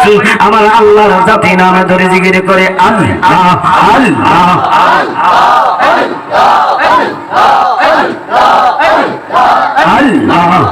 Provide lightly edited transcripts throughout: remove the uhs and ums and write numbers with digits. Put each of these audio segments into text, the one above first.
কি আমার আল্লাহর জাতি নামে ধরে জিকির করে আল্লাহ আল্লাহ আল্লাহ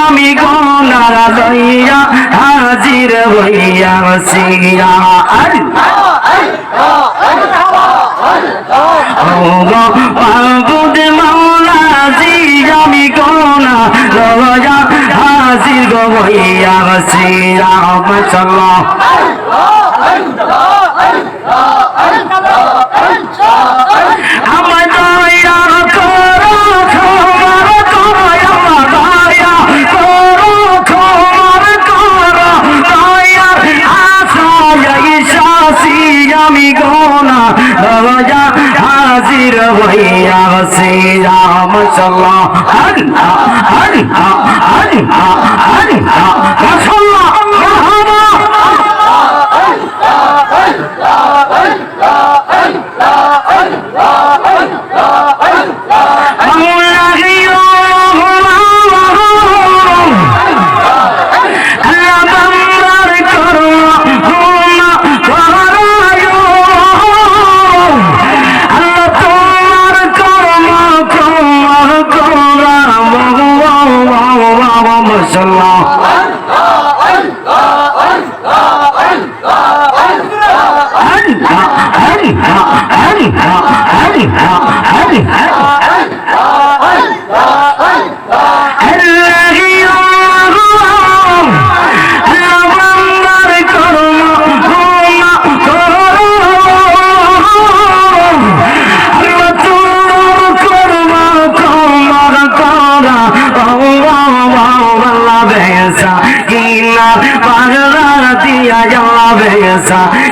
আমি গোনার লইয়া হাজির হইয়া সিয়া মাহবুদ মাওলা জি আমি গোনা লইয়া হাজির হইয়া সিয়া মাশাআল্লাহ আমার দয়া করো খবর করো আমার দয়া করো খবর করো দয়া আশায় শাসি আমি গোনা দয়া হাজির হইয়া সিয়া মাশাআল্লাহ আল্লাহ আল্লাহ আল্লাহ আল্লাহ মাশাআল্লাহ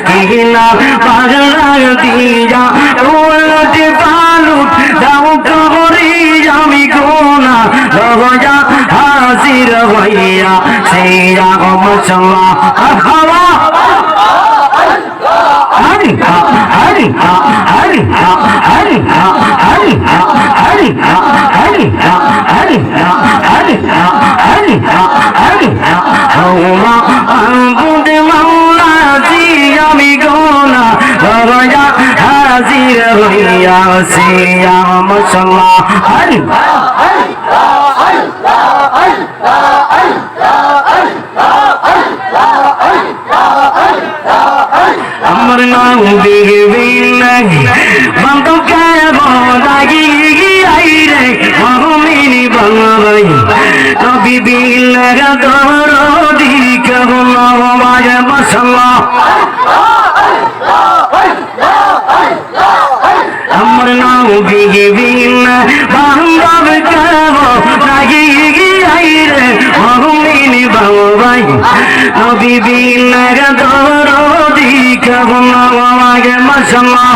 কিনা পাগলা দিয়া উল্টে পালুট দাও করি আমি গোনা লয়া হাজির হইয়া সিয়া মাশাআল্লাহ হাওয়া হরি হরি হরি হরি হরি হরি হরি হরি হরি হরি হরি হাওয়া আবুদ মাওলা জি আমি গোনা লয়া হাজির হইয়া সিয়া মাশাআল্লাহ হরি আমার নাম দেখবি নাকি বন্ধু কে বদাগি আইরে মমিনি বাংলাই নবী বিল্লাহ দরদি কাহুল্লাহ মায়া মাশাআল্লাহ আমার নাম দেখবি না বান্ধব কে বদাগি আইরে মমিনি বাংলাই নবী বিল্লাহ দরদি কাহুল্লাহ মায়া মাশাআল্লাহ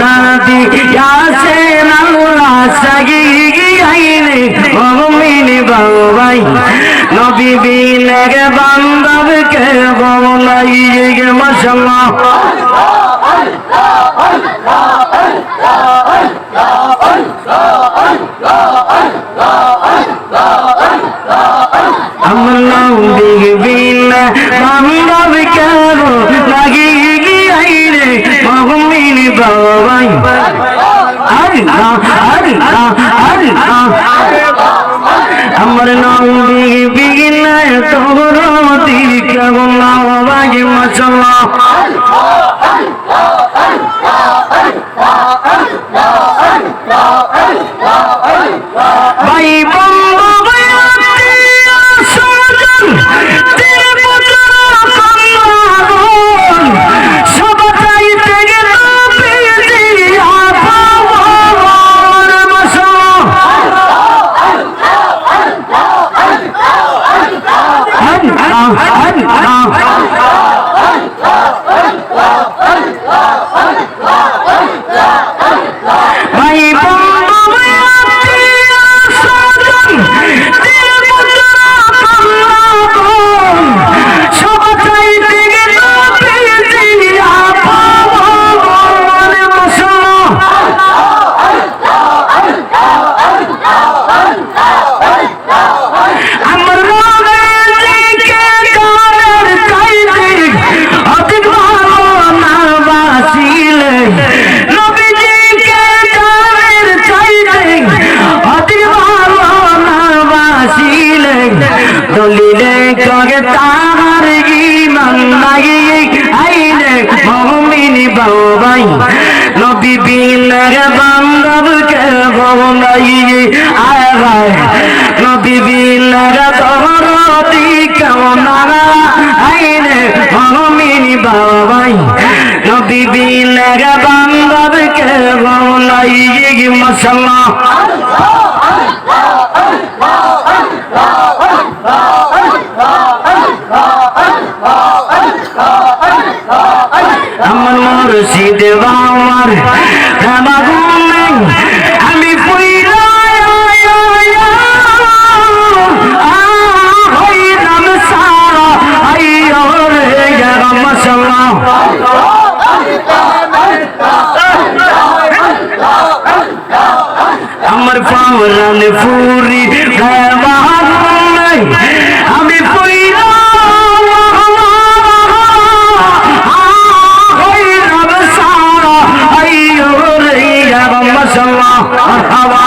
নাদি ইয়াসিন আল্লাহ সাগিয়াইনে মুমিন বাবাই নবী বিনে বান্দব কে বলাই গে মাশাআল্লাহ আমলা বিবিনা বান্দব কে লাগি গিয়াইরে মুমিন বাবাই আল্লাহ আল্লাহ আল্লাহ আমার নাম বিবিনা তোর দিকে বলাই মাশাআল্লাহ ভাই বন্ধু ভাইয়া সজন তেরে পুত্র কন্যাগণ সব চাইতে গেল পেজিয়া পাওয়ার মাশাআল্লাহ ভাই বন্ধু ভাইয়া সজন তেরে পুত্র কন্যাগণ সব চাইতে গেল পেজিয়া পাওয়ার মাশাআল্লাহ আমার নবীকে গানের চাইতে অধিক ভালো না বাসিলে নবীজিকে গানের চাইতে অধিক ভালো না বাসিলে দলিলে করে তাহার ঈমান নাই আইলে মুমিন বাবাই নবী বিনে বান্দব কে বলাই আয় ভাই নবী বিনে দরদি কেমনা আইলে মুমিন বাবাই নবী বিনে বান্দব কে বলাই মাশাআল্লাহ আমার মুর্শিদ বাবার মাগুনে আমি পুইরা হইলাম সারা আইয়ো রে মাশাআল্লাহ আমার পাওরান ফুরি মাগুনে আমি পুইরা মাশাআল্লাহ মারহাবা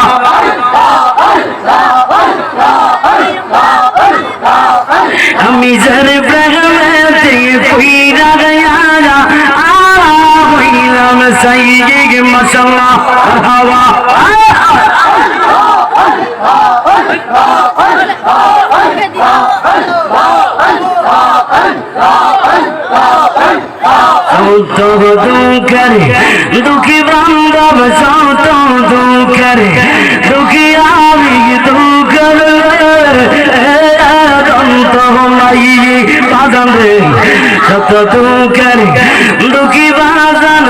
আমি যারে প্রেমেতে কইরা গয়া হইলাম সাইয়্যিদ মাশাআল্লাহ মারহাবা तो करे दुखी बांधव तो करे दुखी आवी तू कर तो माई बादन रे सत तू करे दुखी बादन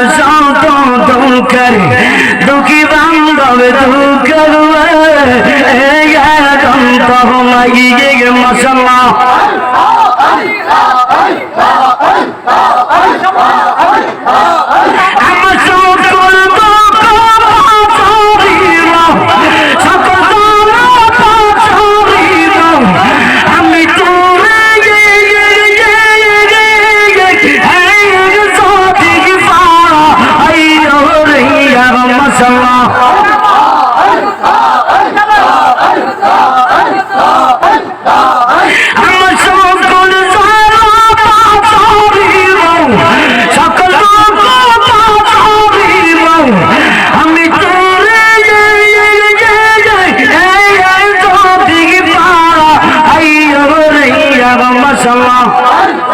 तो करे दुखी बांधव तू कर तो माई माशाअल्लाह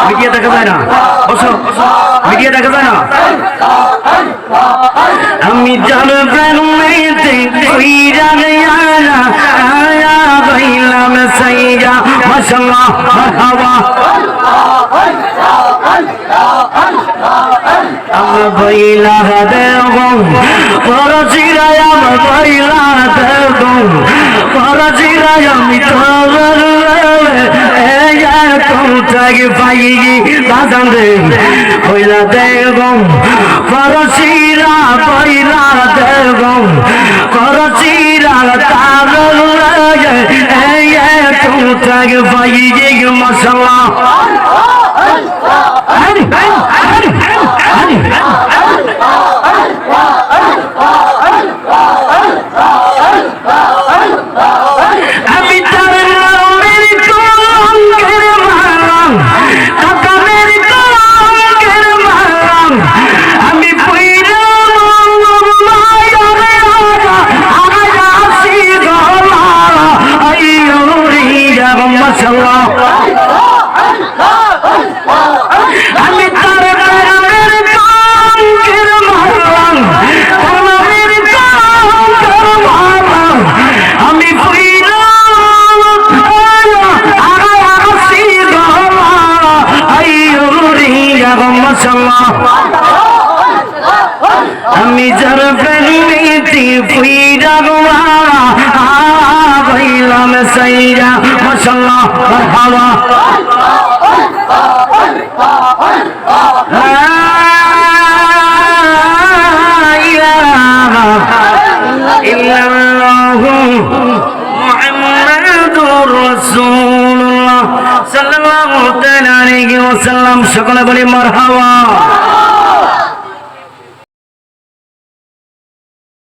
মিডিয়া দেখা যায় না, বসো মিডিয়া দেখা যায় না। আমি জানবেন আয়া বাইলাম সাইয়া মাশাআল্লাহ মারহাবা। আমার বইলা দেব পরচিরায় আমার বইলা দেব পরচিরায় আমি তোর কোথায় পাই বাজান রে বইলা দেব পরচিরা বইলা দেব পরচিরা তার কোথায় পাই মাশাআল্লাহ আমি তার নামের কলঙ্কের মালাম কাকা মেরে কলঙ্কের মালাম আমি পইরা আয়াসি গলা আইয়ুরিয়া মাশাআল্লাহ আমি তার নামের কলঙ্কের মালাম কাকা মেরে কলঙ্কের মালাম আমি পইরা আয়াসি গলা আইয়ুরিয়া মাশাআল্লাহ আমি যার প্রেমিতি পুইরা গোয়ালা বইলাম সাইরা মাশাআল্লাহ মারহাবা লা ইলাহা ইল্লাল্লাহু মুহাম্মাদুর রাসূলুল্লাহ সাল্লাল্লাহু তাআলা আলাইহি ওয়াসাল্লাম সকলে বলি মারহাবা।